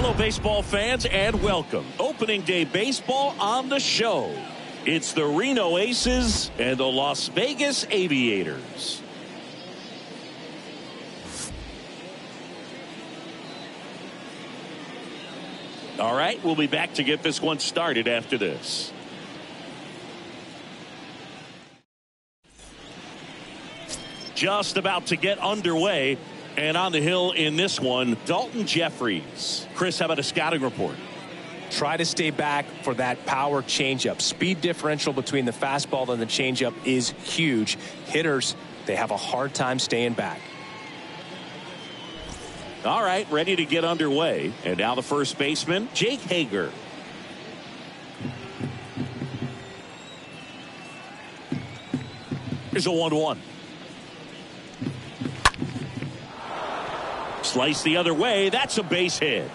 Hello, baseball fans, and welcome. Opening day baseball on the show. It's the Reno Aces and the Las Vegas Aviators. All right, we'll be back to get this one started after this. Just about to get underway. And on the hill in this one, Dalton Jeffries. Chris, how about a scouting report? Try to stay back for that power changeup. Speed differential between the fastball and the changeup is huge. Hitters, they have a hard time staying back. All right, ready to get underway. And now the first baseman, Jake Hager. Here's a 1-1. Slice the other way. That's a base hit.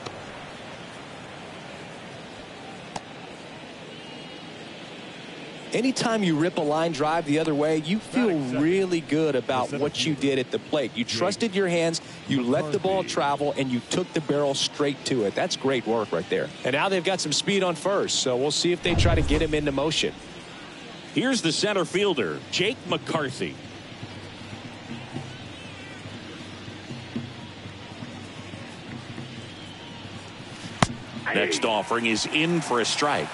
Anytime you rip a line drive the other way, you feel really good about what you did at the plate. You trusted your hands, you let the ball travel, and you took the barrel straight to it. That's great work right there. And now they've got some speed on first, so we'll see if they try to get him into motion. Here's the center fielder, Jake McCarthy. Next offering is in for a strike.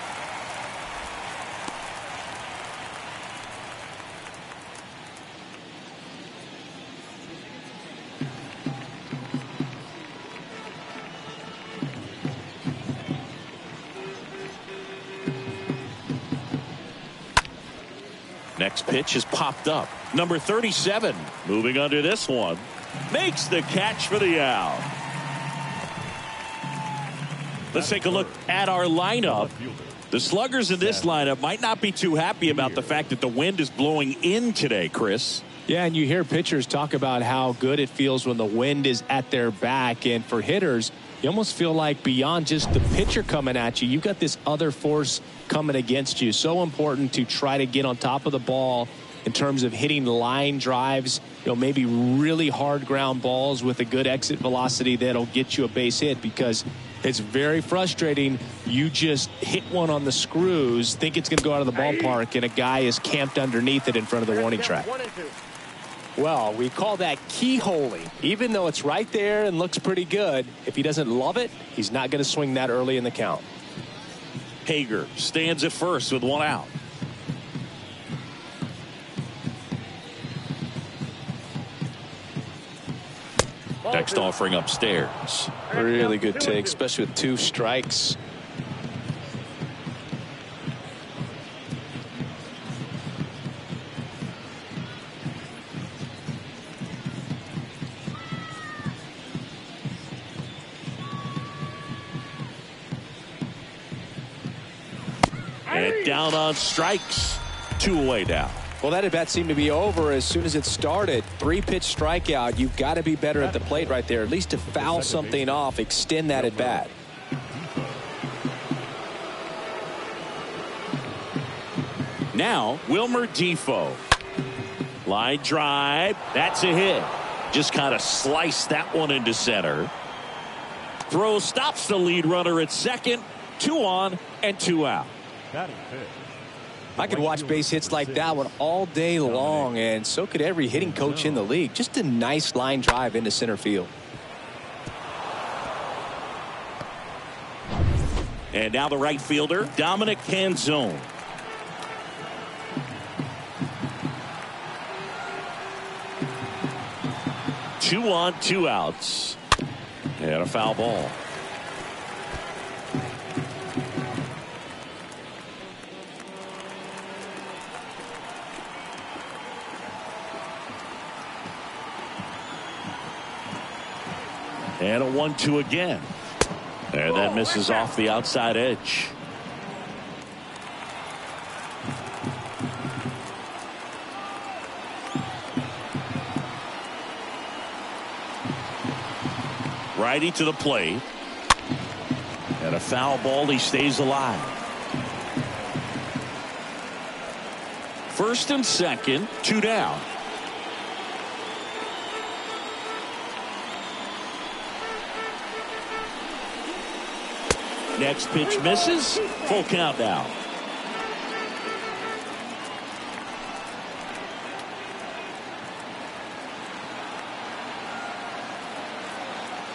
Next pitch is popped up. Number 37 moving under this one. Makes the catch for the out. Let's take a look at our lineup. The sluggers in this lineup might not be too happy about the fact that the wind is blowing in today, Chris. Yeah, and you hear pitchers talk about how good it feels when the wind is at their back. And for hitters, you almost feel like beyond just the pitcher coming at you, you've got this other force coming against you. So important to try to get on top of the ball in terms of hitting line drives, maybe really hard ground balls with a good exit velocity that'll get you a base hit, because it's very frustrating. You just hit one on the screws, think it's going to go out of the ballpark, and a guy is camped underneath it in front of the warning track. Well, we call that keyholing. Even though it's right there and looks pretty good, if he doesn't love it, he's not going to swing that early in the count. Hager stands at first with one out. Next offering upstairs. Really good take, especially with 2 strikes. And down on strikes. 2 away now. Well, that at bat seemed to be over as soon as it started. 3-pitch strikeout. You've got to be better at the plate right there, at least to foul something off, extend that at bat. Now, Wilmer Defoe. Line drive. That's a hit. Just kind of sliced that one into center. Throw stops the lead runner at second. 2 on and 2 out. I could watch base hits like that one all day long, and so could every hitting coach in the league. Just a nice line drive into center field. And now the right fielder, Dominic Canzone. Two on, 2 outs. And a foul ball. And a 1-2 again. And that misses off the outside edge. Righty to the plate. And a foul ball. He stays alive. First and second, 2 down. Next pitch misses. Full count now.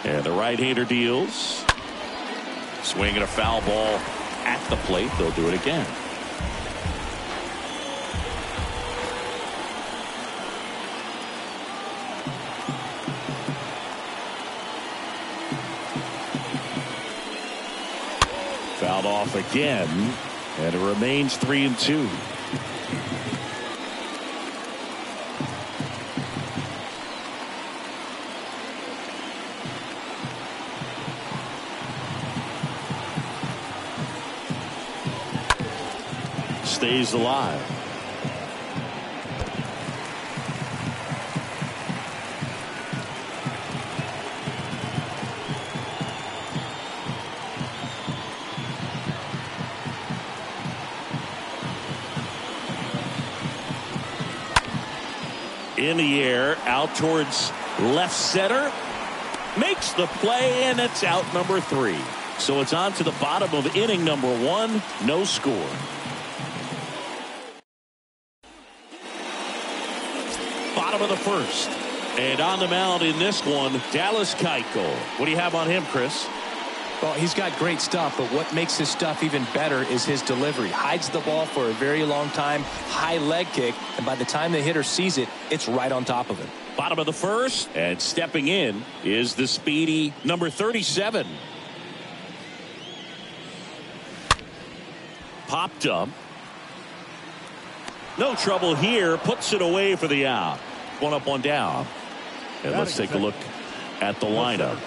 And the right-hander deals. Swinging a foul ball at the plate. They'll do it again. Fouled off again, and it remains 3-2. Stays alive. In the air, out towards left center. Makes the play, and it's out number 3. So it's on to the bottom of inning number 1. No score. Bottom of the first. And on the mound in this one, Dallas Keuchel. What do you have on him, Chris? Well, he's got great stuff, but what makes his stuff even better is his delivery. Hides the ball for a very long time, high leg kick, and by the time the hitter sees it, it's right on top of him. Bottom of the first, and stepping in is the speedy number 37. Popped up. No trouble here, puts it away for the out. One up, one down. And let's take a look at the lineup.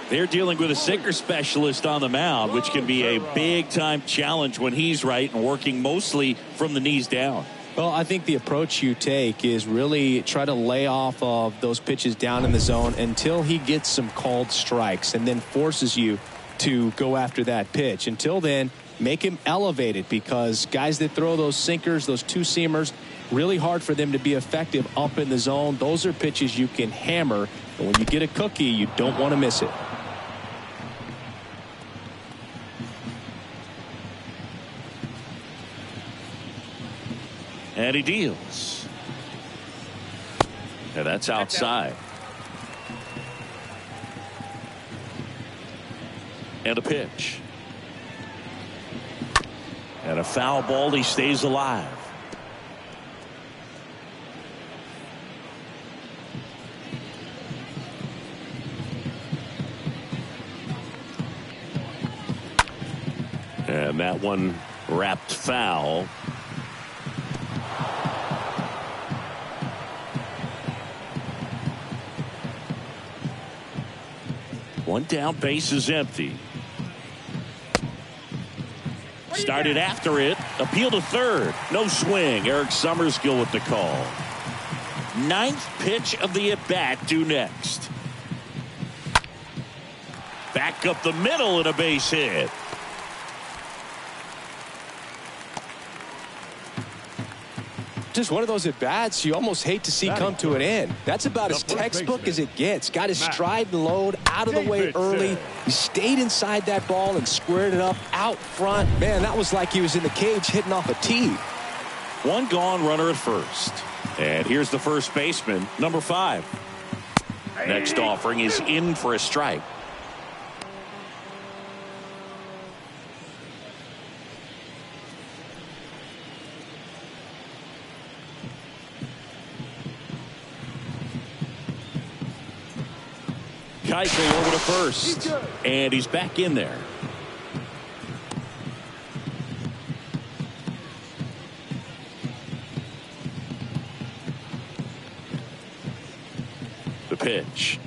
They're dealing with a sinker specialist on the mound, which can be a big-time challenge when he's right and working mostly from the knees down. Well, I think the approach you take is really try to lay off of those pitches down in the zone until he gets some called strikes and then forces you to go after that pitch. Until then, make him elevated, because guys that throw those sinkers, those two-seamers, really hard for them to be effective up in the zone. Those are pitches you can hammer, but when you get a cookie, you don't want to miss it. And he deals. And that's outside. And a pitch. And a foul ball. He stays alive. And that one wrapped foul. One down, base is empty. Started after it. Appeal to third. No swing. Eric Summerskill with the call. 9th pitch of the at-bat due next. Back up the middle and a base hit. Just one of those at-bats you almost hate to see come to an end. That's about as textbook as it gets. Got his stride and load out of the way early. He stayed inside that ball and squared it up out front. Man, that was like he was in the cage hitting off a tee. One gone, runner at first. And here's the first baseman, number 5. Next offering is in for a strike. Keuchel over to first, and he's back in there. The pitch.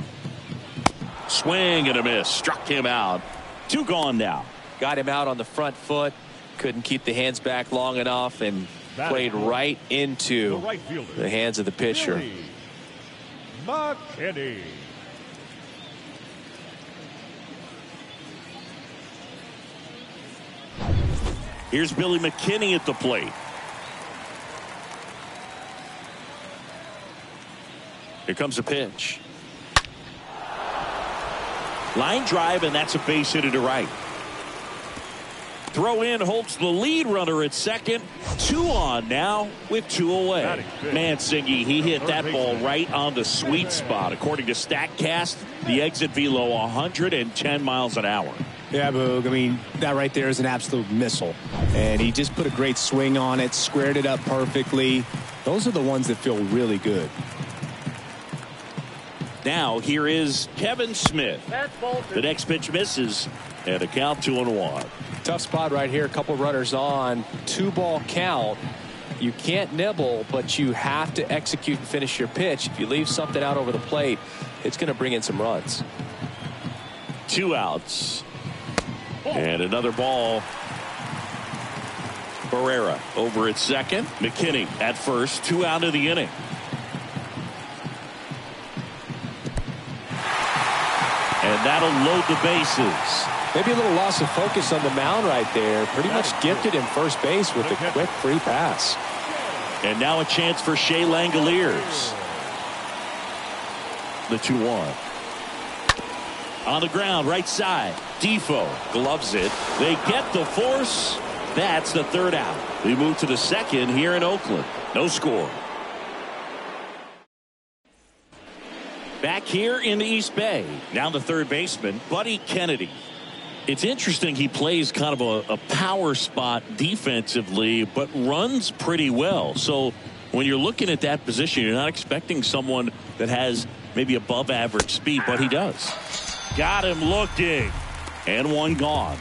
Swing and a miss. Struck him out. 2 gone now. Got him out on the front foot. Couldn't keep the hands back long enough and played right into the hands of the pitcher. McKinney. Here's Billy McKinney at the plate. Here comes a pitch. Line drive, and that's a base hit to right. Throw in holds the lead runner at second. 2 on now with 2 away. Man, Singy, he hit that ball right on the sweet spot. According to StatCast, the exit velo 110 miles an hour. Yeah, Boog. I mean, that right there is an absolute missile. And he just put a great swing on it, squared it up perfectly. Those are the ones that feel really good. Now, here is Kevin Smith. The next pitch misses, and a count 2-1. Tough spot right here. A couple runners on. 2-ball count. You can't nibble, but you have to execute and finish your pitch. If you leave something out over the plate, it's going to bring in some runs. 2 outs. And another ball. Barrera over at second. McKinney at first. 2 out of the inning. And that'll load the bases. Maybe a little loss of focus on the mound right there. Pretty much gifted in first base with a quick free pass. And now a chance for Shea Langoliers. The 2-1. On the ground, right side. Defoe gloves it. They get the force. That's the 3rd out. We move to the 2nd here in Oakland. No score. Back here in the East Bay. Now the 3rd baseman, Buddy Kennedy. It's interesting he plays kind of a power spot defensively, but runs pretty well. So when you're looking at that position, you're not expecting someone that has maybe above average speed, but he does. Got him looking. And 1 gone.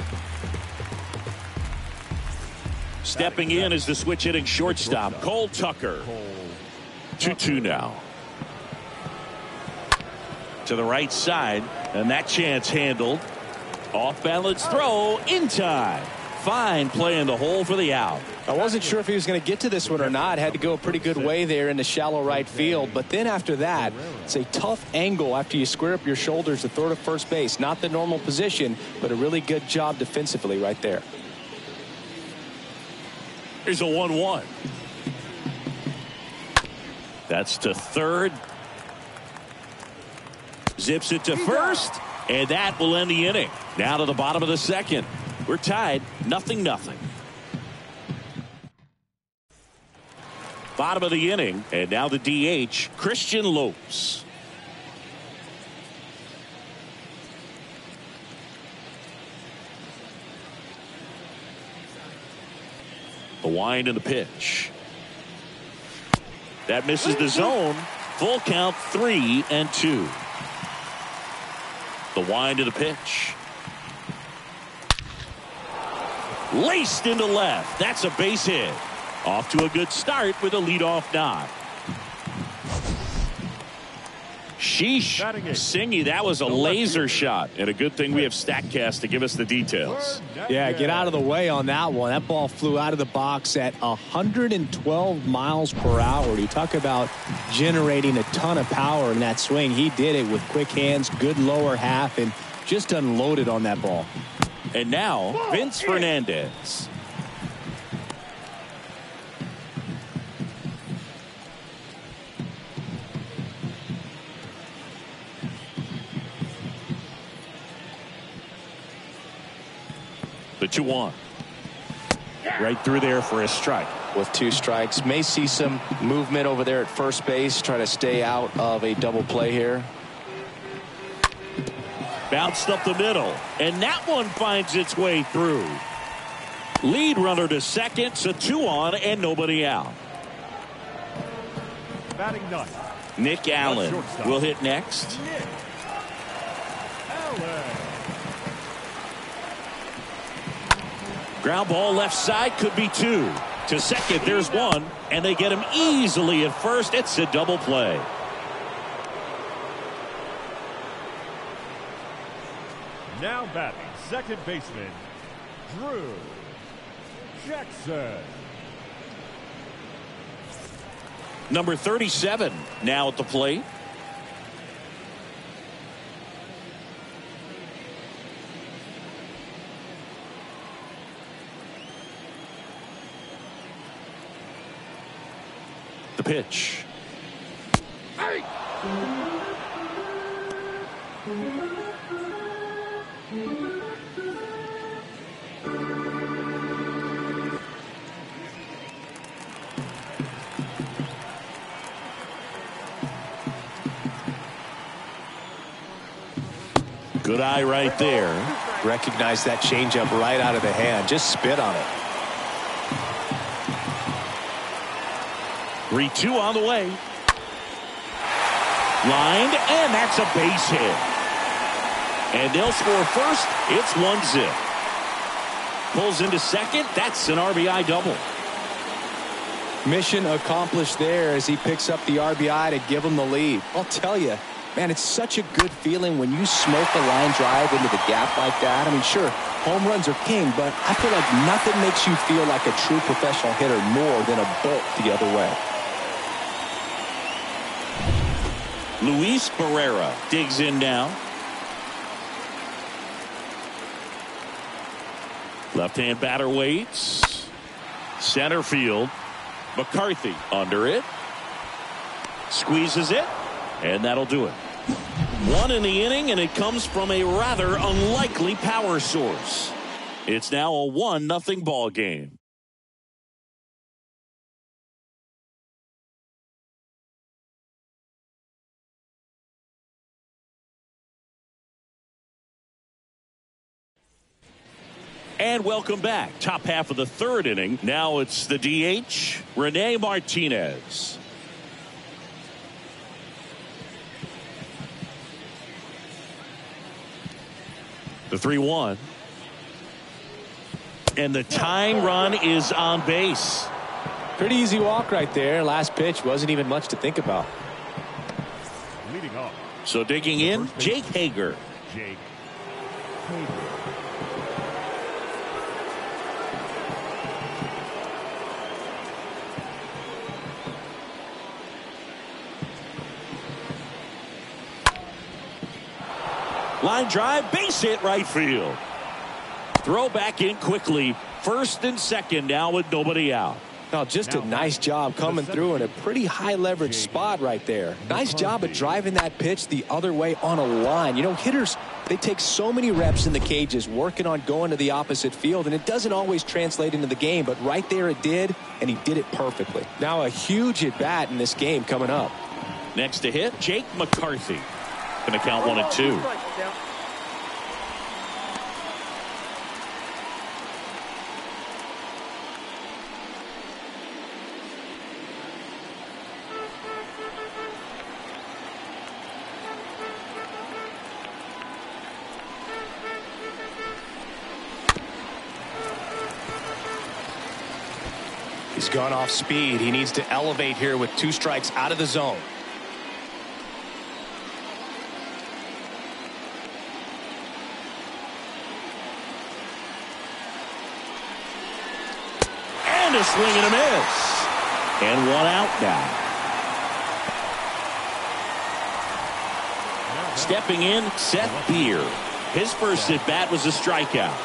Stepping in is the switch hitting shortstop, Cole Tucker. 2-2 now. To the right side, and that chance handled. Off balance throw in time. Fine play in the hole for the out. I wasn't sure if he was going to get to this one or not. Had to go a pretty good way there in the shallow right field. But then after that, it's a tough angle after you square up your shoulders to throw to first base. Not the normal position, but a really good job defensively right there. Here's a 1-1. That's to third. Zips it to first, and that will end the inning. Now to the bottom of the 2nd. We're tied 0-0. Bottom of the inning, and now the DH, Christian Lopes. The wind and the pitch. That misses the zone. Full count 3-2. The wind of the pitch. Laced into left. That's a base hit. Off to a good start with a leadoff knock. Sheesh. Singy, that was a laser shot. And a good thing we have StatCast to give us the details. Yeah, get out of the way on that one. That ball flew out of the box at 112 miles per hour. You talk about generating a ton of power in that swing. He did it with quick hands, good lower half, and just unloaded on that ball. And now, Vince Fernandez. The 2-1. Right through there for a strike. With 2 strikes. May see some movement over there at first base. Try to stay out of a double play here. Bounced up the middle. And that one finds its way through. Lead runner to second. So 2 on and nobody out. Batting ninth. Nick Allen will hit next. Ground ball left side, could be 2. To second, there's 1, and they get him easily at first. It's a double play. Now batting, second baseman, Drew Jackson. Number 37 now at the plate. The pitch. Good eye right there. Recognize that changeup right out of the hand. Just spit on it. 3-2 on the way. Lined, and that's a base hit. And they'll score first. It's 1-0. Pulls into second. That's an RBI double. Mission accomplished there as he picks up the RBI to give him the lead. I'll tell you, man, it's such a good feeling when you smoke a line drive into the gap like that. I mean, sure, home runs are king, but I feel like nothing makes you feel like a true professional hitter more than a bolt the other way. Luis Barrera digs in now. Left-hand batter waits. Center field. McCarthy under it. Squeezes it. And that'll do it. One in the inning, and it comes from a rather unlikely power source. It's now a 1-0 ball game. And welcome back. Top half of the third inning. Now it's the DH, Rene Martinez. The 3-1. And the tying run is on base. Pretty easy walk right there. Last pitch wasn't even much to think about. Leading off. So digging in, Jake Hager. Jake Hager. Line drive, base hit right field. Throw back in quickly. First and second now with nobody out. Oh, just a nice job coming through in a pretty high leverage spot right there. Nice job at driving that pitch the other way on a line. You know, hitters, they take so many reps in the cages working on going to the opposite field, and it doesn't always translate into the game, but right there it did, and he did it perfectly. Now a huge at bat in this game coming up. Next to hit, Jake McCarthy. Going to count 1-2. He's gone off speed. He needs to elevate here with 2 strikes out of the zone. A swing and a miss. And 1 out now. Stepping in, Seth Beer. His first at bat was a strikeout.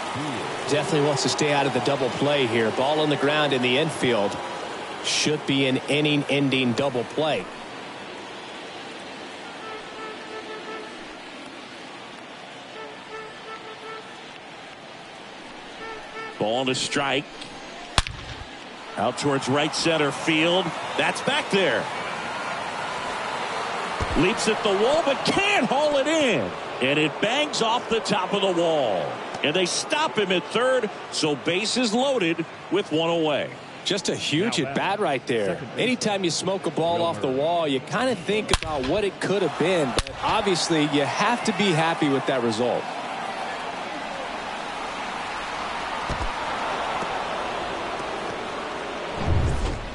Definitely wants to stay out of the double play here. Ball on the ground in the infield. Should be an inning-ending double play. Ball to strike. Out towards right center field. That's back there. Leaps at the wall, but can't haul it in. And it bangs off the top of the wall. And they stop him at third, so bases loaded with 1 away. Just a huge at bat right there. Anytime you smoke a ball off the wall, you kind of think about what it could have been. But obviously, you have to be happy with that result.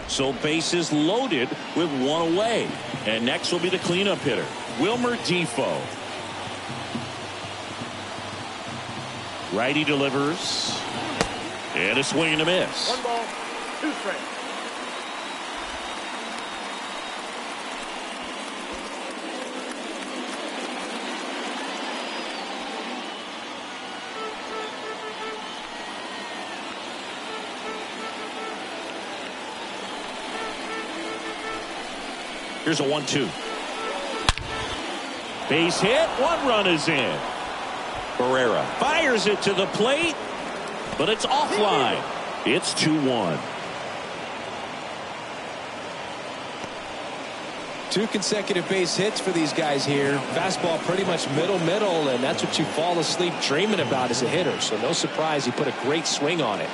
So bases loaded with 1 away. And next will be the cleanup hitter, Wilmer Defoe. Righty delivers. And a swing and a miss. 1 ball, 2 strikes. Here's a 1-2. Base hit. 1 run is in. Barrera fires it to the plate, but it's offline. It's 2-1. 2 consecutive base hits for these guys here. Fastball pretty much middle, and that's what you fall asleep dreaming about as a hitter. So no surprise he put a great swing on it.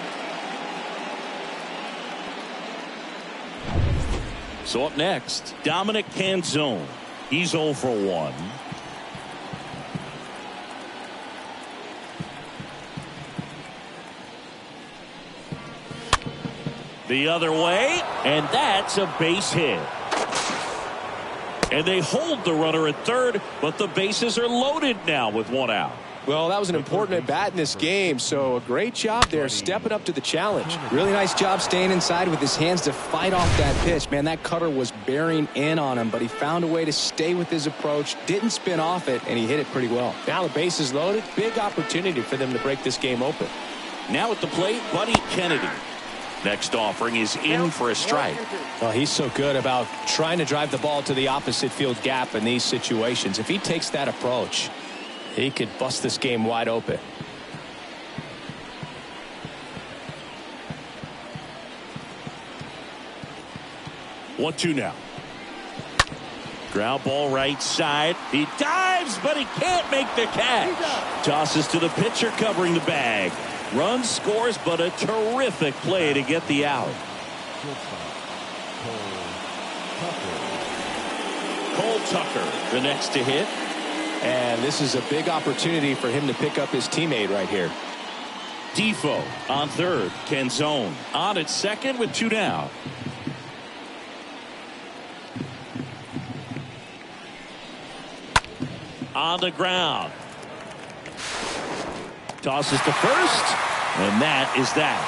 So up next, Dominic Canzone. He's 0 for 1. The other way, and that's a base hit. And they hold the runner at third, but the bases are loaded now with 1 out. Well, that was an important at bat in this game, so a great job there stepping up to the challenge. Really nice job staying inside with his hands to fight off that pitch. Man, that cutter was bearing in on him, but he found a way to stay with his approach, didn't spin off it, and he hit it pretty well. Now the base is loaded. Big opportunity for them to break this game open. Now at the plate, Buddy Kennedy. Next offering is in for a strike. Well, he's so good about trying to drive the ball to the opposite field gap in these situations. If he takes that approach, he could bust this game wide open. One, two now. Ground ball right side. He dives, but he can't make the catch. Tosses to the pitcher covering the bag. Run scores, but a terrific play to get the out. Cole Tucker, the next to hit. And this is a big opportunity for him to pick up his teammate right here. Defoe on third. Canzone on at second with 2 down. On the ground. Tosses to first, and that is that.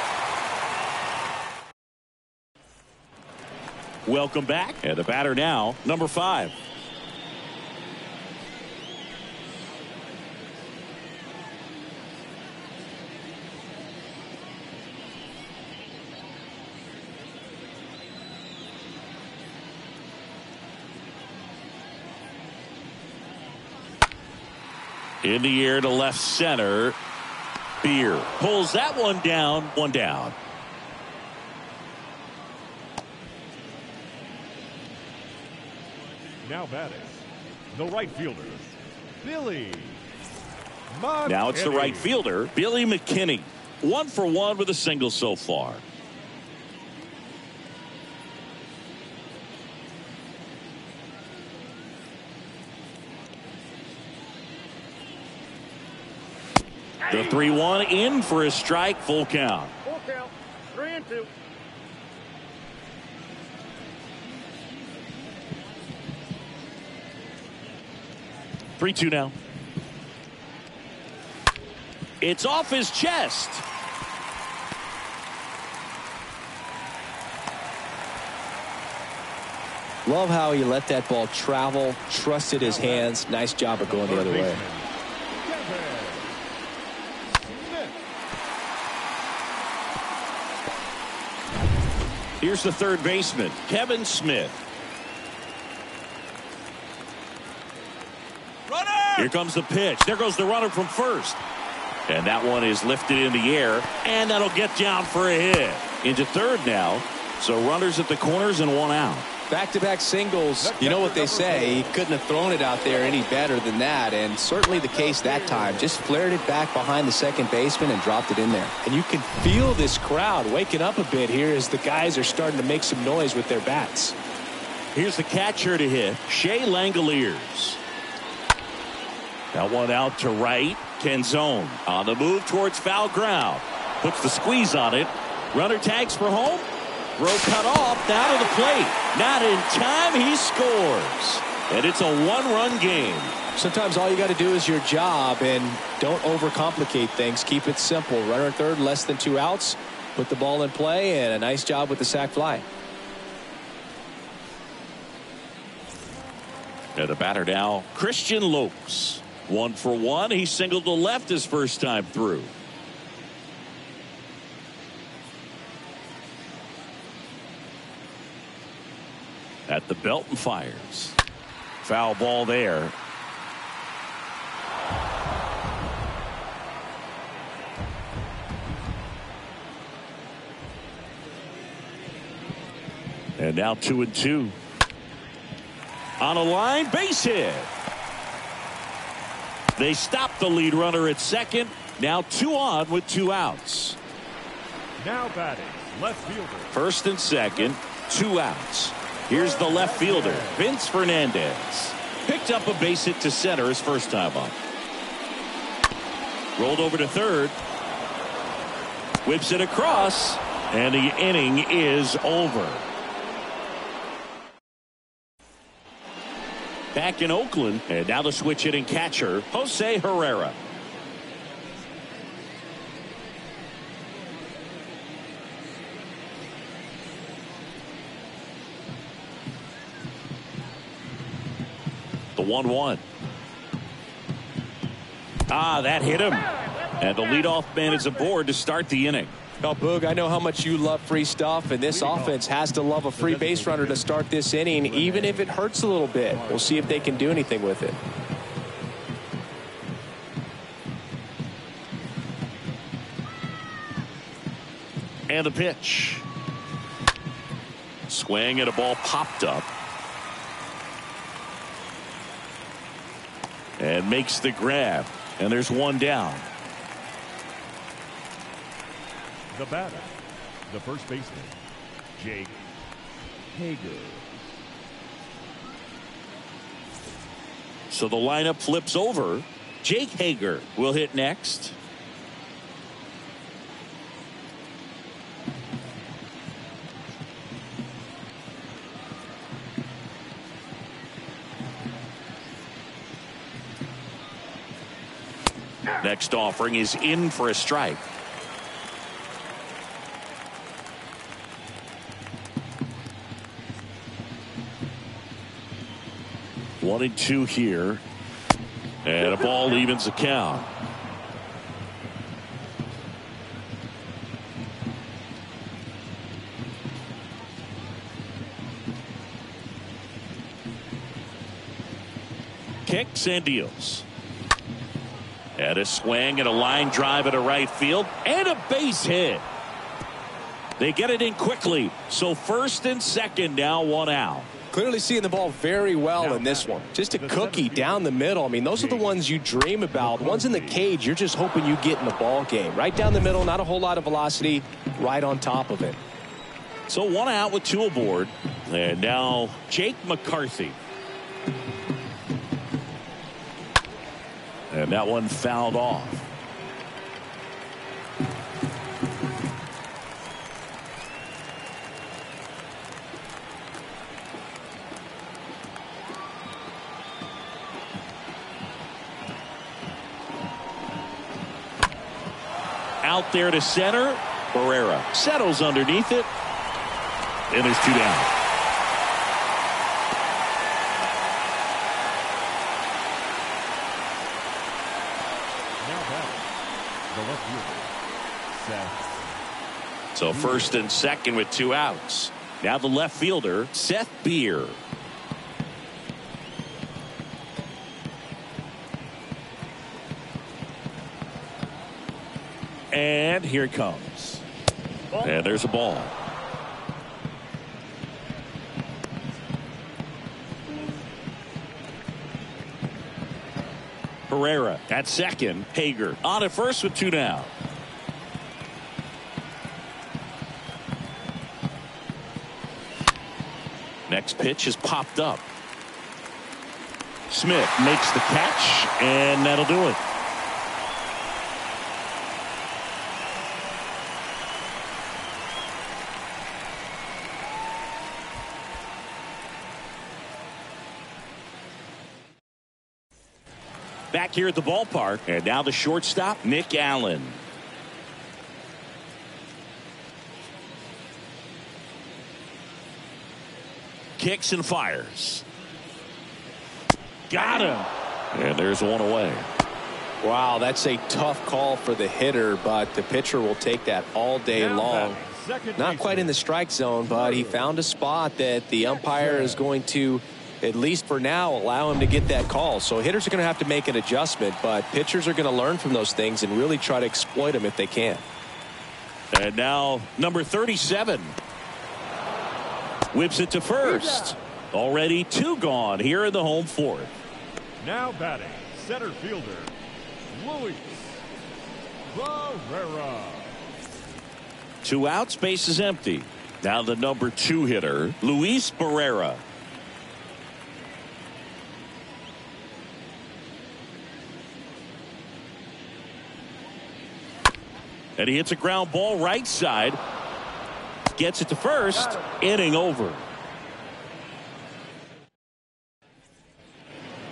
Welcome back. And the batter now, number 5. In the air to left center. Beer pulls that one down. 1 down. Now batting, the right fielder, Billy. Now it's the right fielder, Billy McKinney. 1 for 1 with a single so far. The 3-1 in for a strike, full count. Full count, 3-2. 3-2 now. It's off his chest. Love how he let that ball travel, trusted his hands. Nice job of going the other way. Here's the third baseman, Kevin Smith. Runner! Here comes the pitch. There goes the runner from first. And that one is lifted in the air, and that'll get down for a hit. Into third now. So runners at the corners and 1 out. Back-to-back singles. You know what they say. He couldn't have thrown it out there any better than that. And certainly the case that time. Just flared it back behind the second baseman and dropped it in there. And you can feel this crowd waking up a bit here as the guys are starting to make some noise with their bats. Here's the catcher to hit, Shea Langoliers. That one out to right. Canzone on the move towards foul ground. Puts the squeeze on it. Runner tags for home. Throw cut off, down to the plate. Not in time, he scores. And it's a 1-run game. Sometimes all you got to do is your job and don't overcomplicate things. Keep it simple. Runner at third, less than 2 outs. Put the ball in play, and a nice job with the sac fly. And the batter now, Christian Lopes. 1 for 1. He singled to left his first time through. At the belt and fires. Foul ball there. And now 2-2. On a line base hit. They stop the lead runner at second. Now 2 on with 2 outs. Now batting, left fielder. First and second, 2 outs. Here's the left fielder, Vince Fernandez. Picked up a base hit to center his first time up. Rolled over to third. Whips it across, and the inning is over. Back in Oakland, and now the switch hitting catcher, Jose Herrera. The 1-1. That hit him. And the leadoff man is aboard to start the inning. Well, Boog, I know how much you love free stuff, and this offense has to love a free base runner to start this inning, even if it hurts a little bit. We'll see if they can do anything with it. And the pitch. Swing and a ball popped up. And makes the grab. And there's 1 down. The batter, the first baseman, Jake Hager. So the lineup flips over. Jake Hager will hit next. Next offering is in for a strike. One and 2 here. And a ball evens the count. Kicks and deals. And a swing and a line drive at a right field. And a base hit. They get it in quickly. So first and second, now 1 out. Clearly seeing the ball very well in this one. Just a cookie down the middle. I mean, those are the ones you dream about. Ones in the cage, you're just hoping you get in the ball game. Right down the middle, not a whole lot of velocity, right on top of it. So 1 out with 2 aboard. And now Jake McCarthy. And that one fouled off. Out there to center. Barrera settles underneath it. And there's 2 down. So first and second with 2 outs. Now the left fielder, Seth Beer. And here it comes. And there's a ball. Herrera at second. Hager on at first with 2 down. Next pitch is popped up. Smith makes the catch, and that'll do it. Back here at the ballpark, and now the shortstop, Nick Allen. Kicks and fires. Got him. And there's 1 away. Wow, that's a tough call for the hitter, but the pitcher will take that all day long. Not quite in the strike zone, but he found a spot that the umpire is going to, at least for now, allow him to get that call. So hitters are going to have to make an adjustment, but pitchers are going to learn from those things and really try to exploit them if they can. And now number 37. Whips it to first. Already 2 gone here in the home fourth. Now batting, center fielder, Luis Barrera. 2 outs, base is empty. Now the number 2 hitter, Luis Barrera. And he hits a ground ball right side. Gets it to first. Inning over.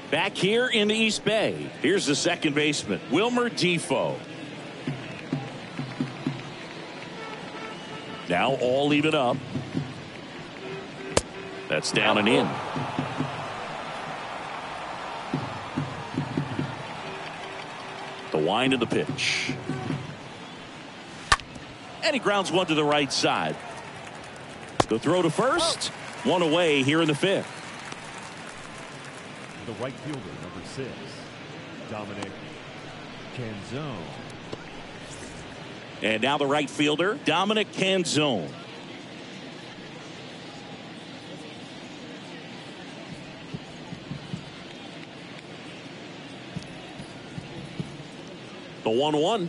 Back here in the East Bay, here's the second baseman, Wilmer Difo. Now all even up. That's down and in. The wind of the pitch. And he grounds one to the right side. The throw to first. One away here in the fifth. The right fielder, number 6, Dominic Canzone. And now the right fielder, Dominic Canzone. The 1-1.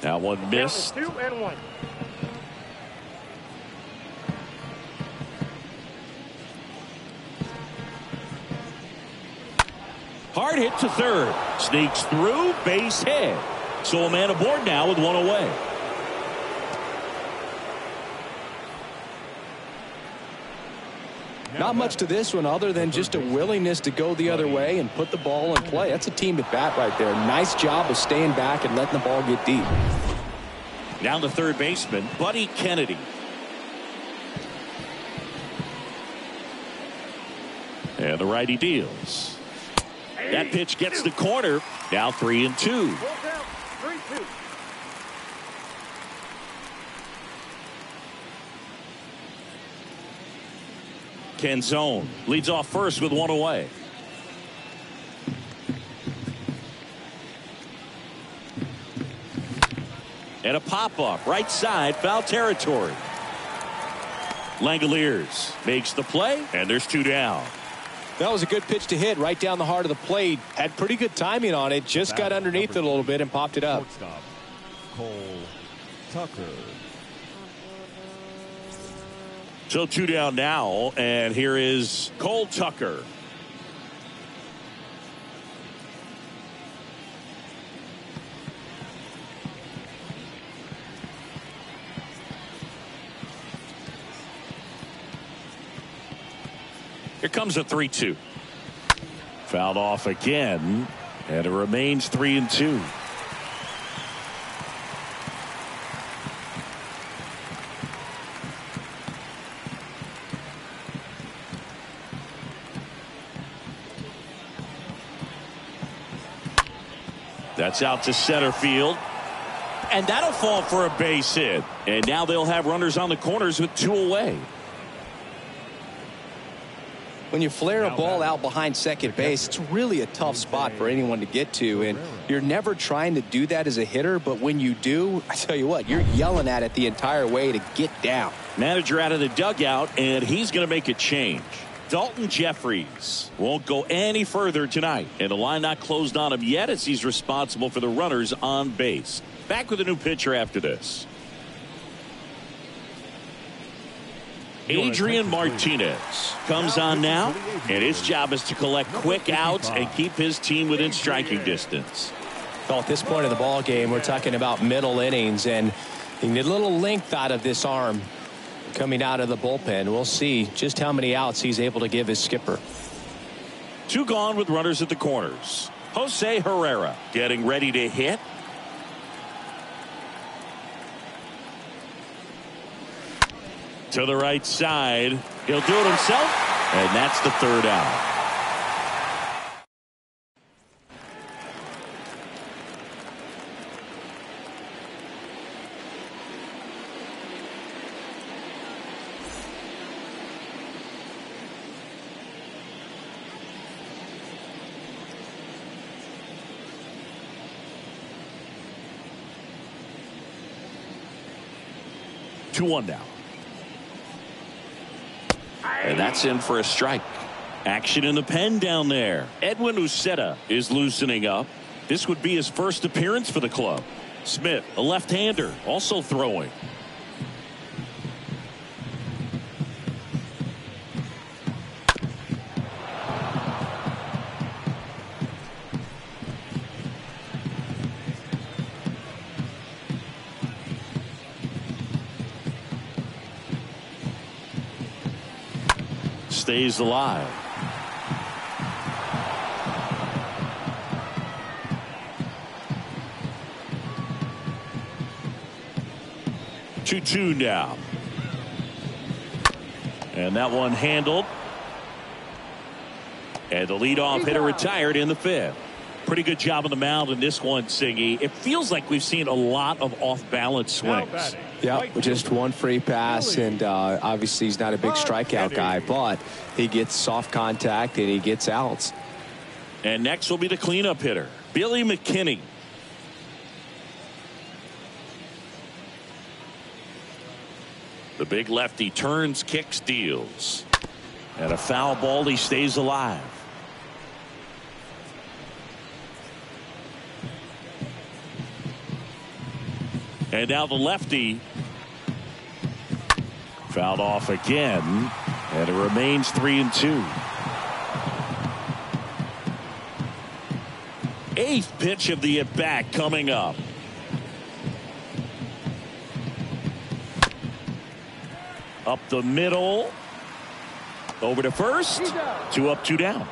That one missed. 2-1. Hard hit to third. Sneaks through, base hit. So a man aboard now with one away. Not much to this one other than just a willingness to go the other way and put the ball in play. That's a team at bat right there. Nice job of staying back and letting the ball get deep. Now the third baseman, Buddy Kennedy. And the righty deals. That pitch gets the corner. Now 3-2. 3-2. Canzone leads off first with one away. And a pop-up right side, foul territory. Langoliers makes the play, and there's 2 down. That was a good pitch to hit right down the heart of the plate. Had pretty good timing on it. Just got underneath it a little bit and popped it up. Shortstop, Cole Tucker. So 2 down now, and here is Cole Tucker. Here comes a 3-2. Fouled off again, and it remains 3-2. That's out to center field. And that'll fall for a base hit. And now they'll have runners on the corners with 2 away. When you flare a ball out behind second base, it's really a tough spot for anyone to get to. And you're never trying to do that as a hitter. But when you do, I tell you what, you're yelling at it the entire way to get down. Manager out of the dugout, and he's going to make a change. Dalton Jeffries won't go any further tonight, and the line not closed on him yet as he's responsible for the runners on base. Back with a new pitcher after this. Adrian Martinez comes on now, and his job is to collect quick outs and keep his team within striking distance. Well, at this point of the ball game, we're talking about middle innings, and you need a little length out of this arm coming out of the bullpen. We'll see just how many outs he's able to give his skipper. 2 gone with runners at the corners. Jose Herrera getting ready to hit. To the right side. He'll do it himself, and that's the 3rd out. Two one now. That's in for a strike. Action in the pen down there. Edwin Uceta is loosening up. This would be his first appearance for the club. Smith, a left-hander, also throwing. Stays alive. Two now. And that one handled. And the leadoff hitter retired in the fifth. Pretty good job on the mound in this one, Siggy. It feels like we've seen a lot of off-balance swings. Yeah, just one free pass, and obviously he's not a big strikeout guy, but he gets soft contact and he gets outs. And next will be the cleanup hitter, Billy McKinney. The big lefty turns, kicks, deals. And a foul ball, he stays alive. And now the lefty. Fouled off again. And it remains 3-2. Eighth pitch of the at-bat coming up. Up the middle. Over to first. 2 up, 2 down.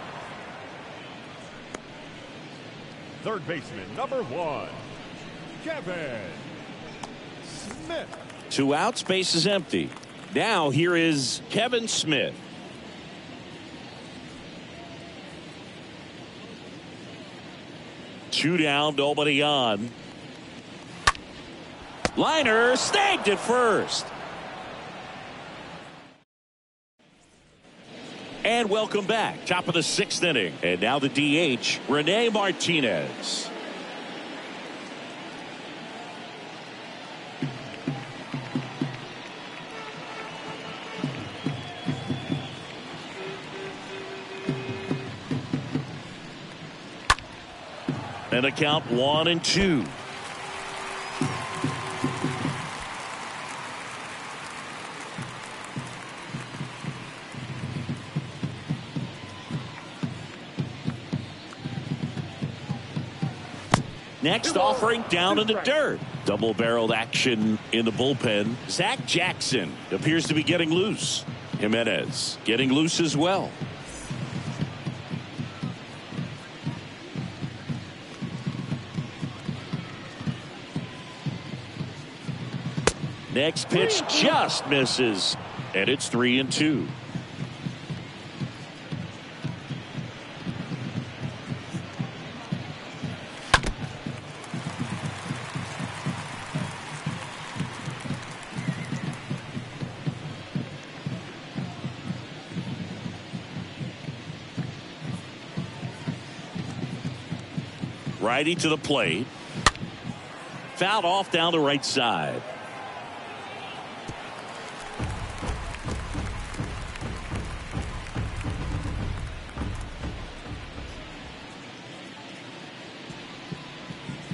Third baseman, number 1, Kevin Smith. 2 outs, base is empty. Now here is Kevin Smith. Two down, nobody on. Liner snagged at first. And welcome back. Top of the 6th inning. And now the DH, Rene Martinez. And a count 1-2. Next offering down in the dirt. Double-barreled action in the bullpen. Zach Jackson appears to be getting loose. Jimenez getting loose as well. Next pitch just misses. And it's 3-2. Righty to the plate. Fouled off down the right side.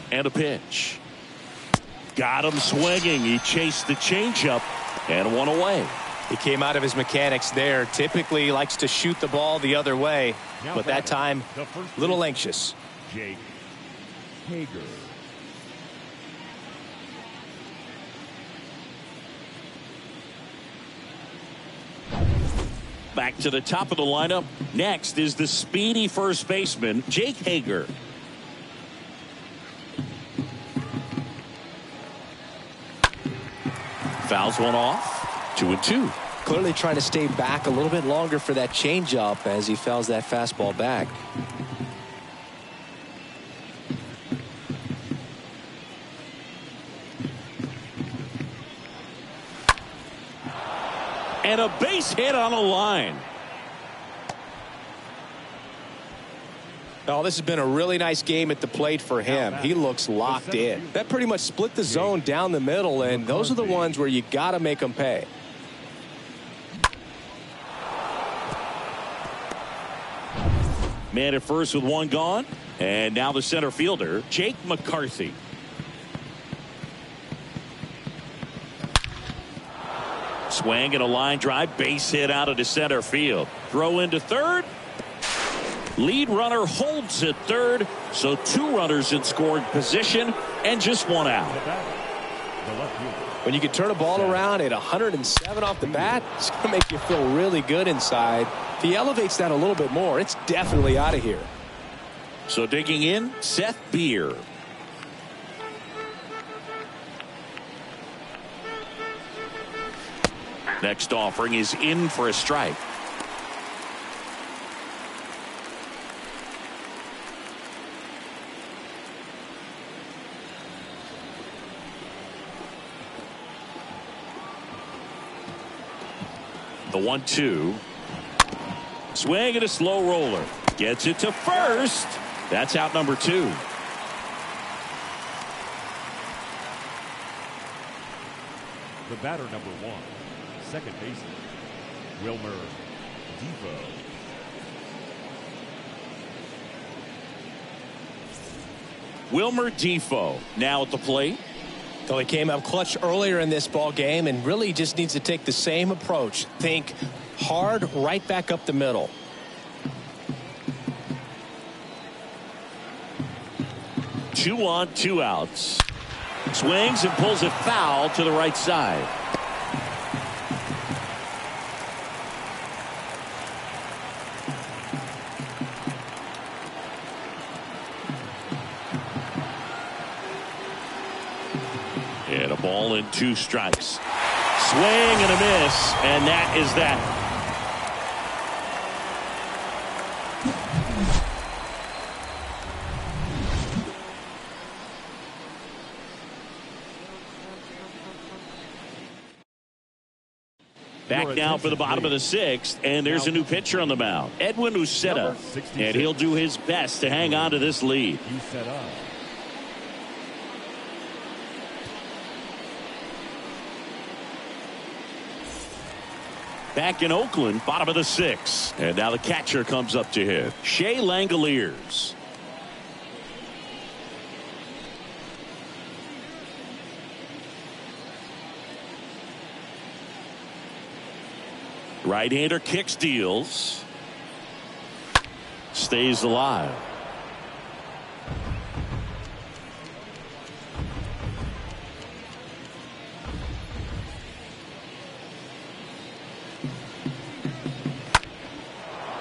And a pitch. Got him swinging. He chased the changeup and one away. He came out of his mechanics there. Typically he likes to shoot the ball the other way, but that time a little anxious. Jake Hager. Back to the top of the lineup. Next is the speedy first baseman, Jake Hager. Fouls one off. 2-2. Clearly trying to stay back a little bit longer for that changeup as he fouls that fastball back. And a base hit on a line. Oh, this has been a really nice game at the plate for him. He looks locked in. That pretty much split the zone down the middle, and those are the ones where you got to make them pay. Man at first with one gone. And now the center fielder, Jake McCarthy. Swing and a line drive, base hit out into center field. Throw into third. Lead runner holds at third. So 2 runners in scoring position and just 1 out. When you can turn a ball around at 107 off the bat, it's going to make you feel really good inside. If he elevates that a little bit more, it's definitely out of here. So digging in, Seth Beer. Next offering is in for a strike. The 1-2. Swing and a slow roller. Gets it to first. That's out number 2. The batter number 1, second baseman, Wilmer Defoe. Wilmer Defoe now at the plate. So he came up clutch earlier in this ball game and really just needs to take the same approach. Think hard right back up the middle. Two on, 2 outs. Swings and pulls it foul to the right side. And a ball and 2 strikes. Swing and a miss, and that is that. Back now for the bottom of the 6th, and there's a new pitcher on the mound, Edwin Uceta, and he'll do his best to hang on to this lead. Back in Oakland, bottom of the 6th, and now the catcher comes up to hit, Shea Langoliers. Right-hander kicks, deals. Stays alive.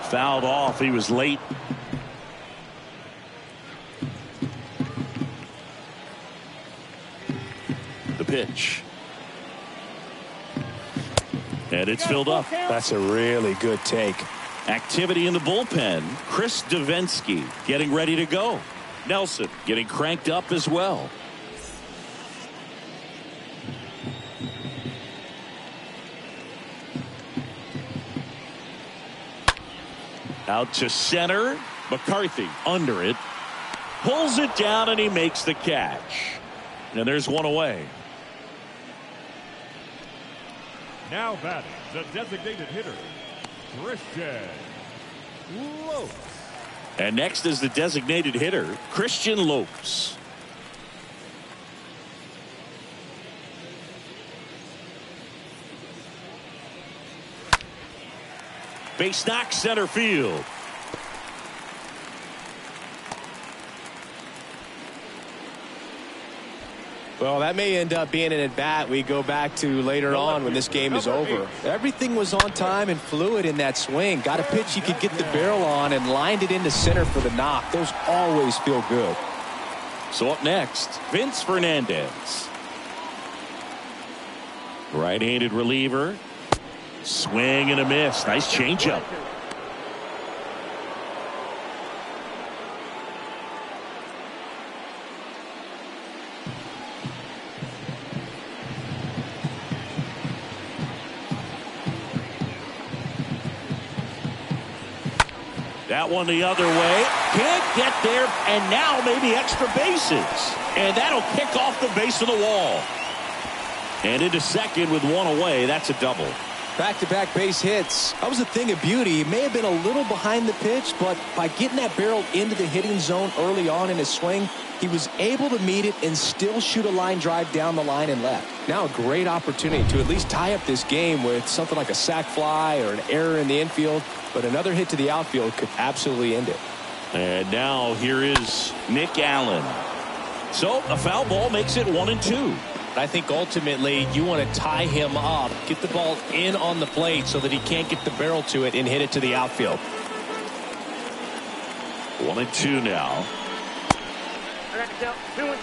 Fouled off. He was late. The pitch. And it's filled up. That's a really good take. Activity in the bullpen. Chris Davinsky getting ready to go. Nelson getting cranked up as well. Out to center. McCarthy under it. Pulls it down and he makes the catch. And there's one away. Now batting, the designated hitter, Christian Lopes. And next is the designated hitter, Christian Lopes. Base knock, center field. Well, that may end up being an at-bat we go back to later on when this game is over. Everything was on time and fluid in that swing. Got a pitch he could get the barrel on and lined it into center for the knock. Those always feel good. So up next, Vince Fernandez. Right-handed reliever. Swing and a miss. Nice changeup. That one the other way. Can't get there, and now maybe extra bases. And that'll kick off the base of the wall. And into second with one away. That's a double. Back-to-back base hits. That was a thing of beauty. He may have been a little behind the pitch, but by getting that barrel into the hitting zone early on in his swing, he was able to meet it and still shoot a line drive down the line and left. Now a great opportunity to at least tie up this game with something like a sac fly or an error in the infield, but another hit to the outfield could absolutely end it. And now here is Nick Allen. So a foul ball makes it 1-2. I think ultimately you want to tie him up, get the ball in on the plate so that he can't get the barrel to it and hit it to the outfield. 1-2 now. Next out, 2-2.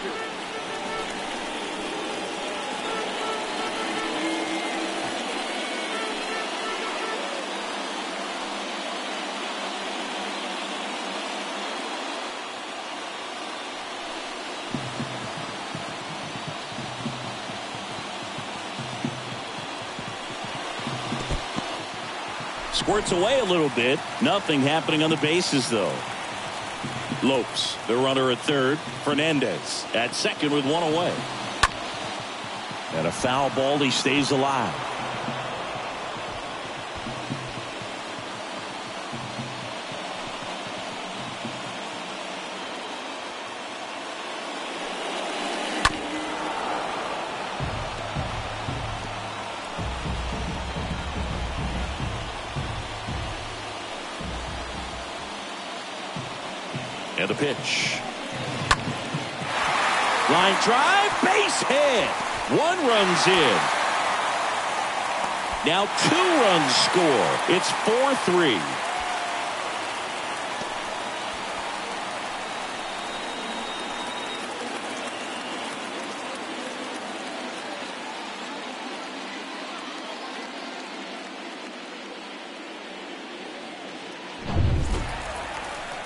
Squirts away a little bit. Nothing happening on the bases, though. Lopes, the runner at third. Fernandez at second with one away. And a foul ball. He stays alive. And the pitch. Line drive, base hit. One run's in. Now 2 runs score. It's 4-3.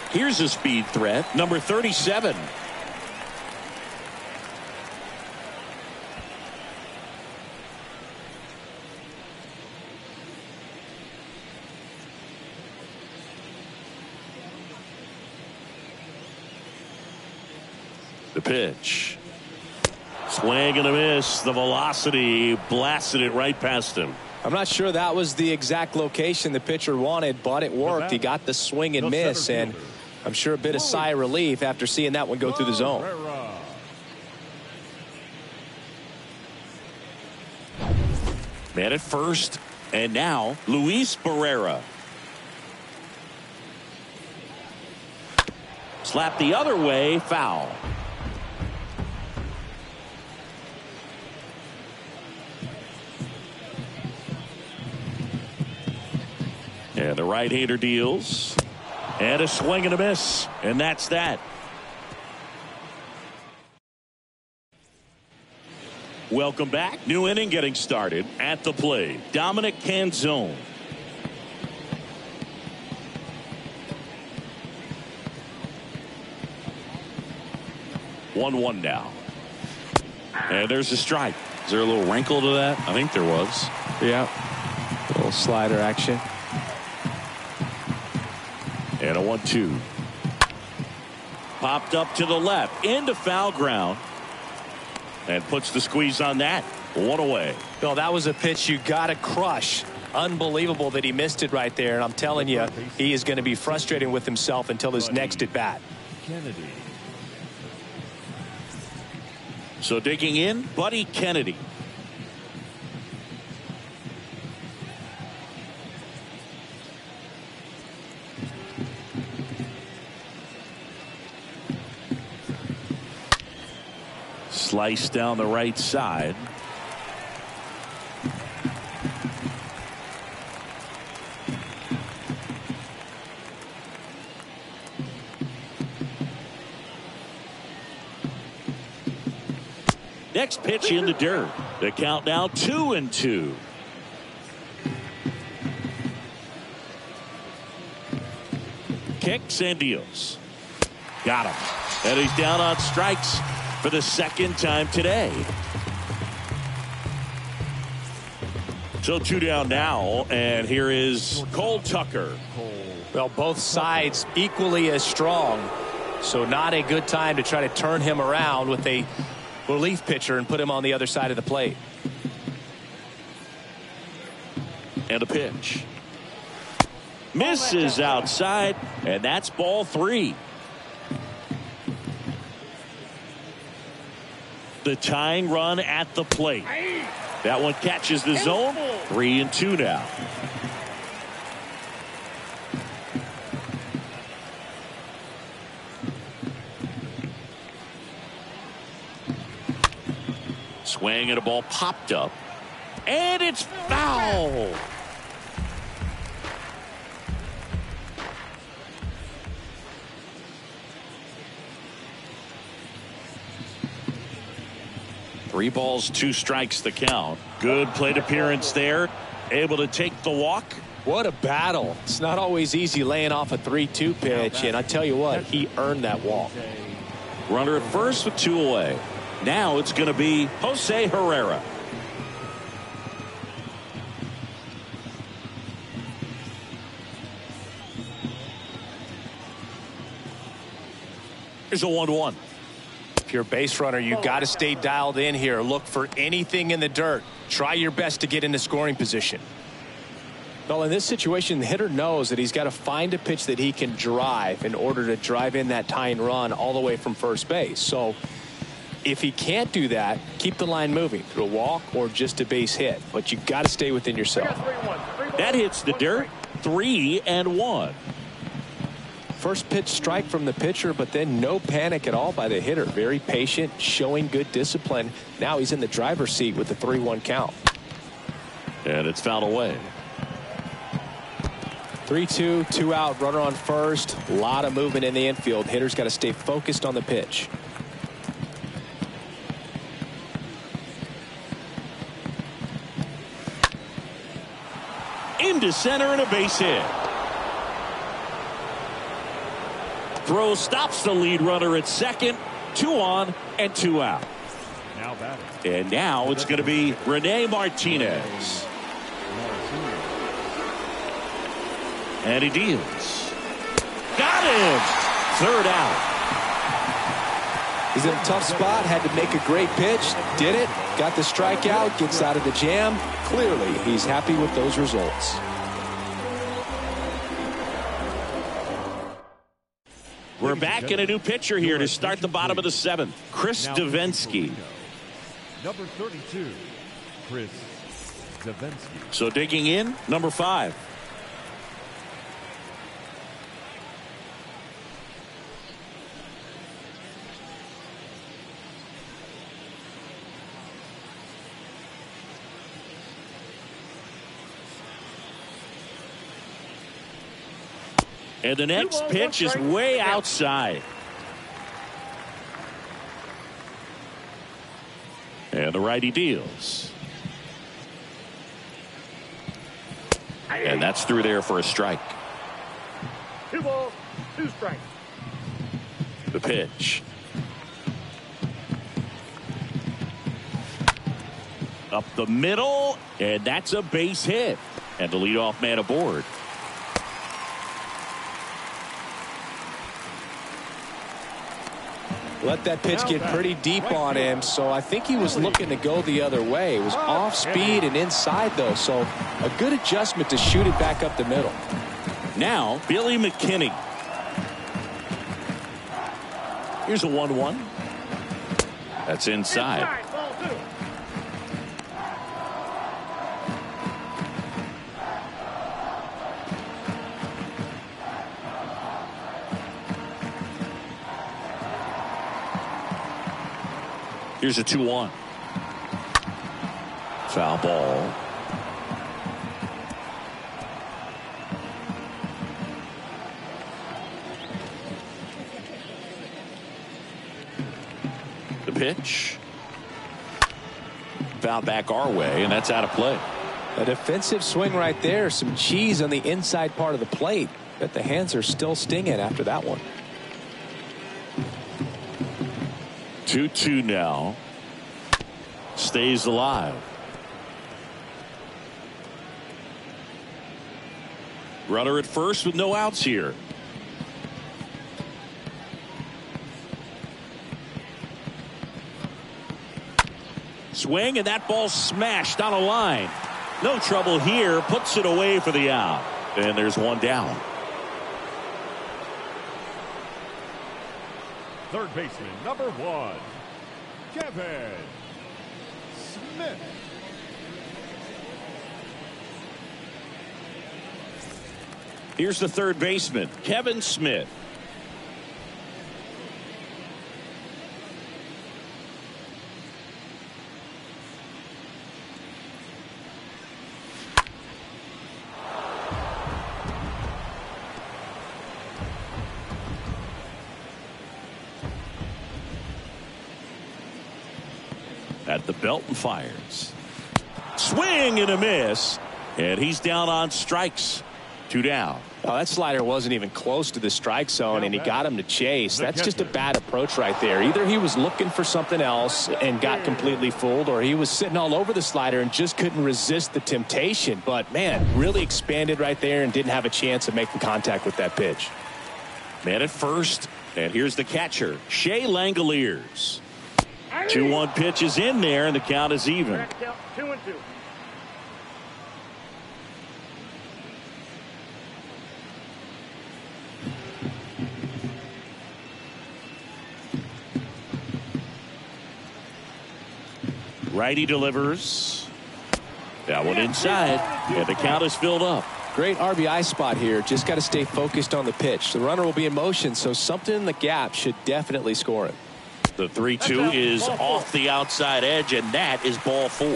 Here's a speed threat, number 37. The pitch. Swing and a miss. The velocity blasted it right past him. I'm not sure that was the exact location the pitcher wanted, but it worked. He got the swing and miss, and I'm sure a bit of sigh of relief after seeing that one go through the zone. Man at first, and now Luis Barrera. Slap the other way, foul. And the right-hander deals. And a swing and a miss. And that's that. Welcome back. New inning getting started. At the plate, Dominic Canzone. One now. And there's a strike. Is there a little wrinkle to that? I think there was. Yeah. A little slider action. And a 1-2. Popped up to the left into foul ground and puts the squeeze on that. One away. Well, that was a pitch you got to crush. Unbelievable that he missed it right there. And I'm telling you, he is going to be frustrated with himself until his next at bat. Kennedy. So digging in, Buddy Kennedy. Slice down the right side. Next pitch in the dirt. The count now 2-2. Kicks and deals. Got him. And he's down on strikes for the second time today. So 2 down now, and here is Cole Tucker. Well, both sides equally as strong, so not a good time to try to turn him around with a relief pitcher and put him on the other side of the plate. And the pitch. Misses outside, and that's ball 3. The tying run at the plate. That one catches the zone. 3-2 now. Swing and a ball popped up. And it's foul. Three balls, 2 strikes the count. Good plate appearance there. Able to take the walk. What a battle. It's not always easy laying off a 3-2 pitch, and I tell you what, he earned that walk. Runner at first with 2 away. Now it's going to be Jose Herrera. Here's a 1-1. If you're a base runner, you got to stay dialed in here. Look for anything in the dirt. Try your best to get into scoring position. Well, in this situation, the hitter knows that he's got to find a pitch that he can drive in order to drive in that tying run all the way from first base. So if he can't do that, keep the line moving through a walk or just a base hit. But you got to stay within yourself. That hits the dirt. 3-1. First pitch strike from the pitcher, but then no panic at all by the hitter. Very patient, showing good discipline. Now he's in the driver's seat with the 3-1 count. And it's fouled away. 3-2, 2 out, runner on first. A lot of movement in the infield. Hitter's got to stay focused on the pitch. Into center and a base hit. Throw stops the lead runner at second. 2 on and 2 out. Now batting. And now it's going to be Rene Martinez. And he deals. Got him. 3rd out. He's in a tough spot. Had to make a great pitch. Did it. Got the strikeout. Gets out of the jam. Clearly, he's happy with those results. We're back in a new pitcher here to start the bottom of the 7th. Chris Davinsky. Number 32, Chris Davinsky. So digging in, number 5. And the next pitch is way outside. And the righty deals. And that's through there for a strike. 2 balls, 2 strikes. The pitch. Up the middle, and that's a base hit. And the leadoff man aboard. Let that pitch get pretty deep on him, so I think he was looking to go the other way. It was off speed and inside, though, so a good adjustment to shoot it back up the middle. Now, Billy McKinney. Here's a 1-1. That's inside. Ball 2. Here's a 2-1. Foul ball. The pitch. Foul back our way, and that's out of play. A defensive swing right there. Some cheese on the inside part of the plate. But the hands are still stinging after that one. 2-2 now. Stays alive. Runner at first with no outs here. Swing, and that ball smashed on a line. No trouble here. Puts it away for the out. And there's one down. Third baseman, number 1, Kevin Smith. Here's the third baseman, Kevin Smith. At the belt and fires. Swing and a miss. And he's down on strikes. 2 down. Oh, that slider wasn't even close to the strike zone, and he got him to chase. That's just a bad approach right there. Either he was looking for something else and got completely fooled, or he was sitting all over the slider and just couldn't resist the temptation. But, man, really expanded right there and didn't have a chance of making contact with that pitch. Man at first. And here's the catcher, Shea Langoliers. 2-1 pitch is in there, and the count is even. 2-2. Righty delivers. That one inside, and the count is filled up. Great RBI spot here. Just got to stay focused on the pitch. The runner will be in motion, so something in the gap should definitely score it. The 3-2 is off the outside edge, and that is ball 4.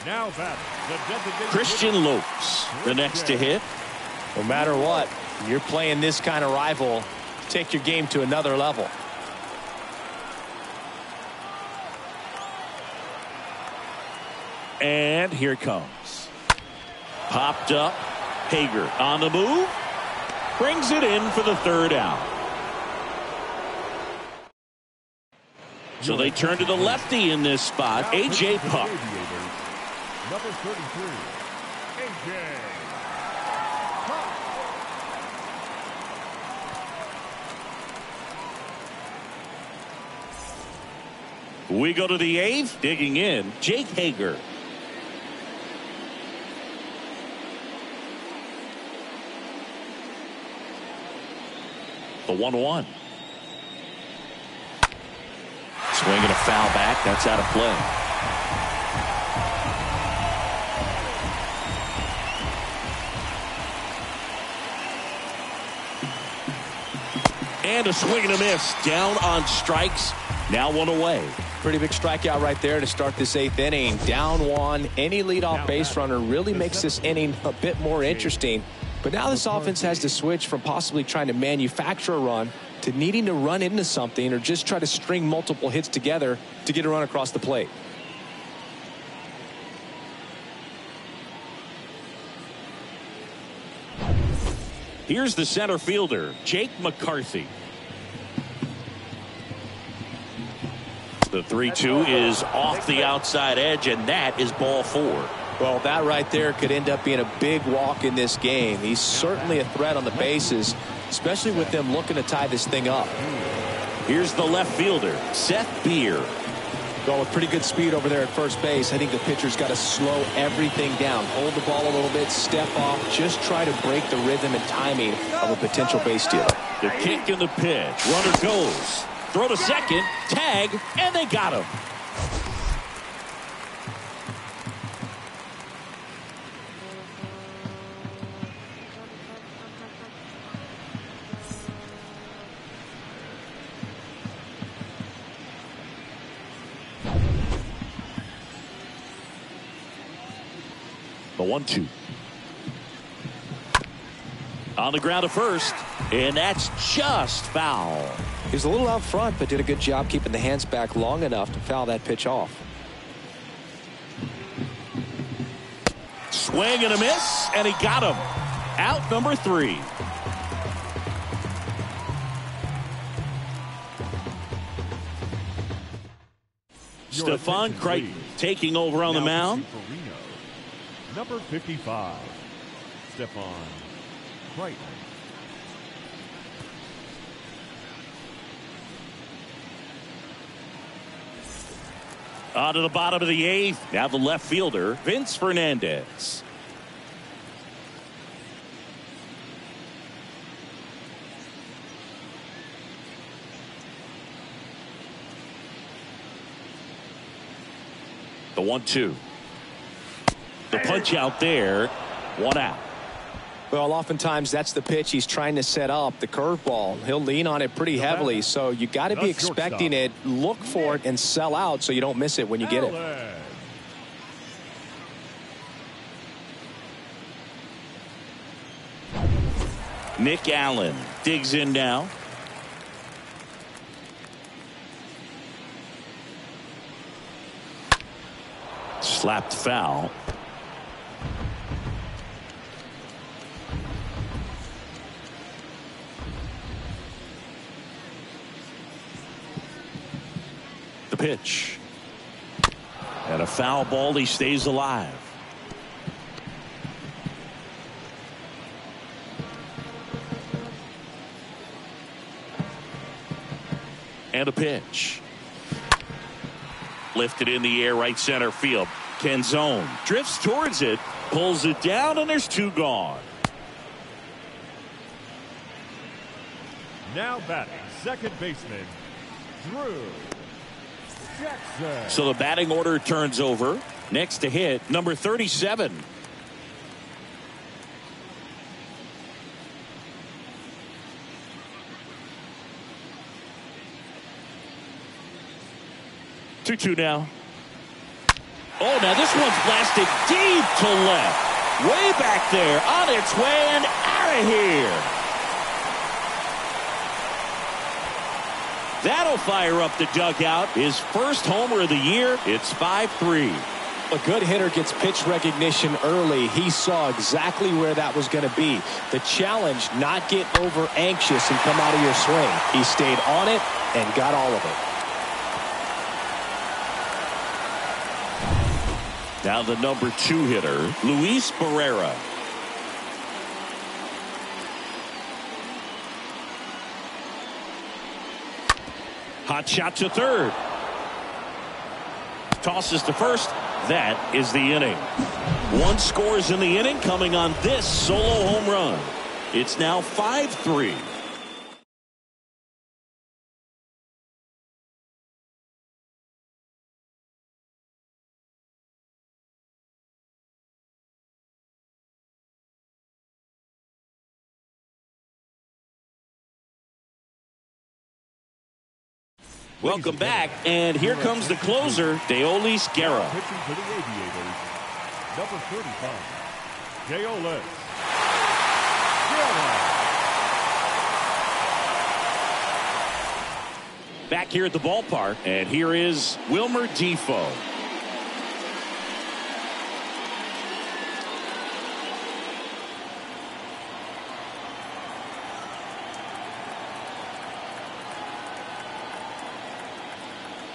Now batting, the designated Christian Lopes, the next to hit. No matter what, you're playing this kind of rival, take your game to another level. And here it comes. Popped up. Hager on the move. Brings it in for the third out. So they turn to the lefty in this spot, A.J. Puck. Number 33, A.J. Puck. We go to the 8th. Digging in, Jake Hager. The 1-1. Swing and a foul back. That's out of play. And a swing and a miss. Down on strikes. Now 1 away. Pretty big strikeout right there to start this 8th inning. Down 1. Any leadoff base runner really makes this inning a bit more interesting. But now this offense has to switch from possibly trying to manufacture a run to needing to run into something or just try to string multiple hits together to get a run across the plate. Here's the center fielder, Jake McCarthy. The 3-2 is off the outside edge, and that is ball 4. Well, that right there could end up being a big walk in this game. He's certainly a threat on the bases, especially with them looking to tie this thing up. Here's the left fielder, Seth Beer. Well, with pretty good speed over there at first base, I think the pitcher's got to slow everything down. Hold the ball a little bit, step off, just try to break the rhythm and timing of a potential base stealer. The kick and the pitch. Runner goes. Throw to second, tag, and they got him. The 1-2. On the ground to first, and that's just foul. He was a little out front, but did a good job keeping the hands back long enough to foul that pitch off. Swing and a miss, and he got him. Out number 3. Stefan Crichton taking over on the mound. Number 55, Stefan Crichton. On to the bottom of the 8th. Now the left fielder, Vince Fernandez. The 1-2. The punch out there. 1 out. Well, oftentimes that's the pitch he's trying to set up, the curveball. He'll lean on it pretty heavily, so you got to be expecting it, look for it, and sell out so you don't miss it when you get it. Nick Allen digs in now. Slapped foul. The pitch. And a foul ball. He stays alive. And a pitch. Lifted in the air, right center field. Canzone drifts towards it, pulls it down, and there's 2 gone. Now batting, second baseman, Drew Jackson. So the batting order turns over. Next to hit, number 37. Two now. Oh, now this one's blasted deep to left. Way back there, on its way and out of here. That'll fire up the dugout. His first homer of the year. It's 5-3. A good hitter gets pitch recognition early. He saw exactly where that was going to be. The challenge, not get over anxious and come out of your swing. He stayed on it and got all of it. Now the number 2 hitter, Luis Barrera. Hot shot to third. Tosses to first. That is the inning. 1 scores in the inning coming on this solo home run. It's now 5-3. Welcome back, and here comes the closer, Deolis Guerra. Pitching for the Aviators, number 35, Deolis Guerra. Back here at the ballpark, and here is Wilmer Defoe.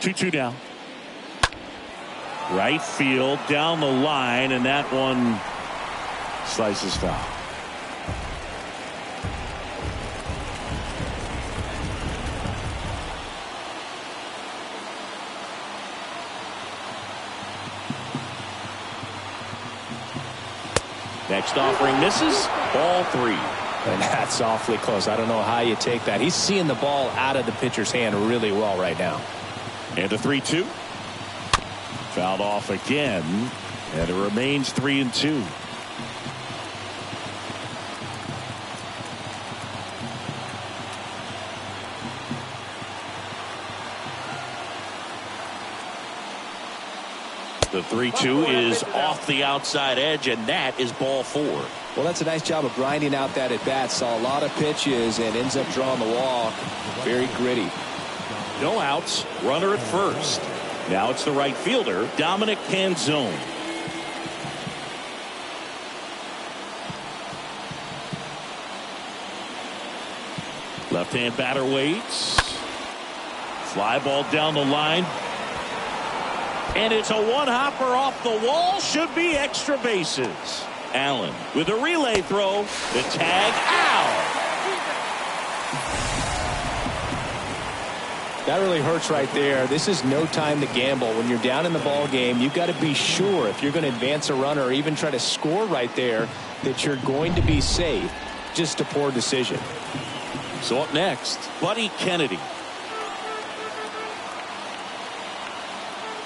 Two down. Right field down the line, and that one slices foul. Next offering misses. Ball 3. And that's awfully close. I don't know how you take that. He's seeing the ball out of the pitcher's hand really well right now. And a 3-2. Fouled off again, and it remains 3-2. The 3-2 is off the outside edge, and that is ball 4. Well, that's a nice job of grinding out that at bat. Saw a lot of pitches and ends up drawing the walk. Very gritty. No outs, runner at first. Now it's the right fielder, Dominic Canzone. Left-hand batter waits. Fly ball down the line. And it's a one-hopper off the wall. Should be extra bases. Allen with a relay throw. The tag out. That really hurts right there. This is no time to gamble. When you're down in the ball game, you've got to be sure if you're going to advance a runner or even try to score right there that you're going to be safe. Just a poor decision. So up next, Buddy Kennedy.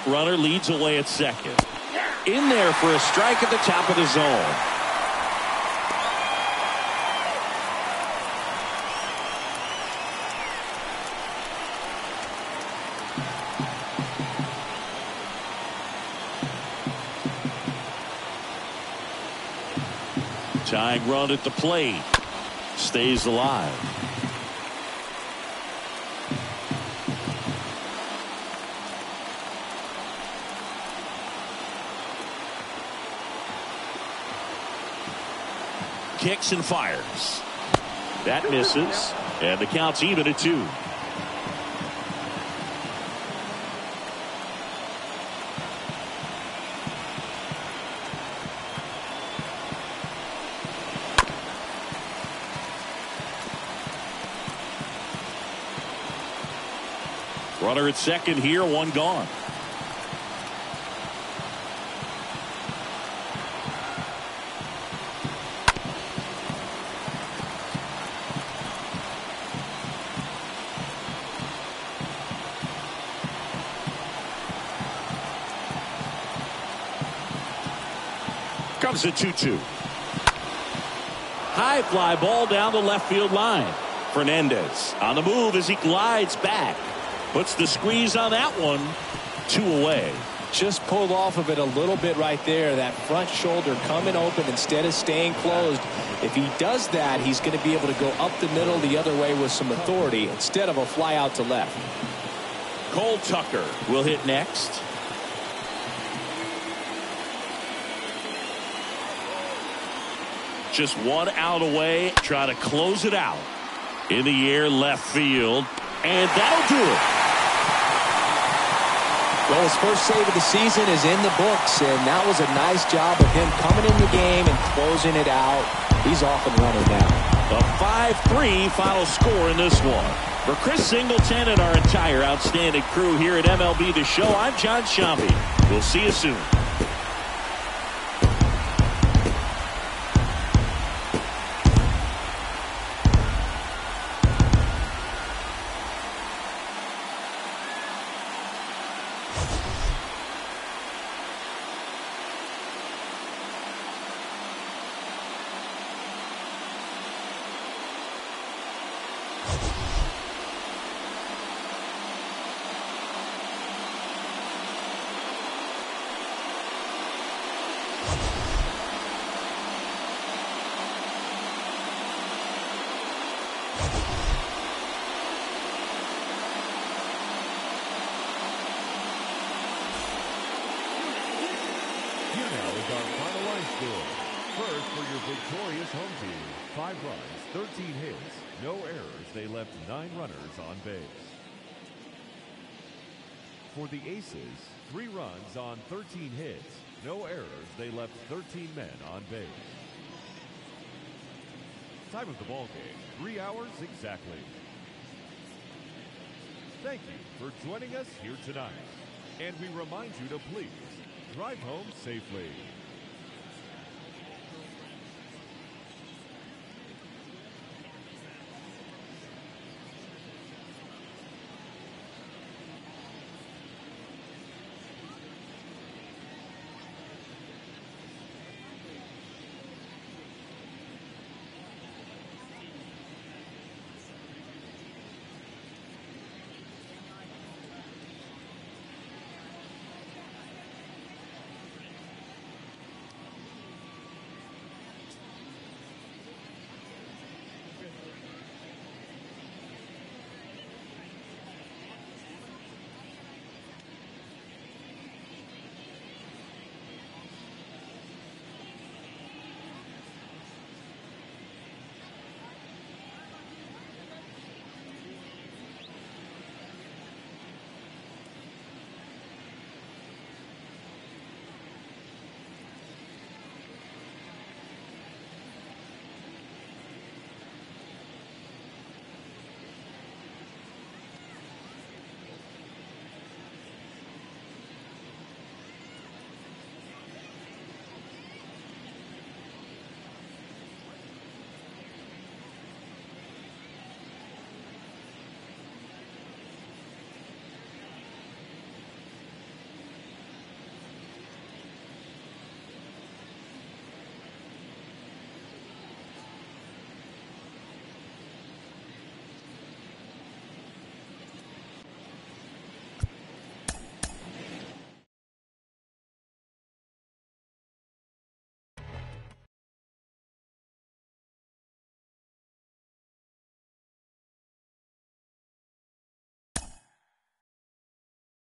Runner leads away at second. In there for a strike at the top of the zone. Tying run at the plate. Stays alive. Kicks and fires. That misses. And the count's even at 2. Runner at second here, 1 gone. Comes the 2-2. High fly ball down the left field line. Fernandez on the move as he glides back. Puts the squeeze on that one. 2 away. Just pulled off of it a little bit right there. That front shoulder coming open instead of staying closed. If he does that, he's going to be able to go up the middle the other way with some authority instead of a fly out to left. Cole Tucker will hit next. Just 1 out away. Try to close it out. In the air, left field. And that'll do it. Well, his first save of the season is in the books, and that was a nice job of him coming in the game and closing it out. He's off and running now. A 5-3 final score in this one. For Chris Singleton and our entire outstanding crew here at MLB The Show, I'm John Sciambi. We'll see you soon. First for your victorious home team. 5 runs, 13 hits, no errors. They left 9 runners on base. For the Aces, 3 runs on 13 hits, no errors. They left 13 men on base. Time of the ball game, 3 hours exactly. Thank you for joining us here tonight. And we remind you to please drive home safely.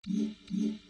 you.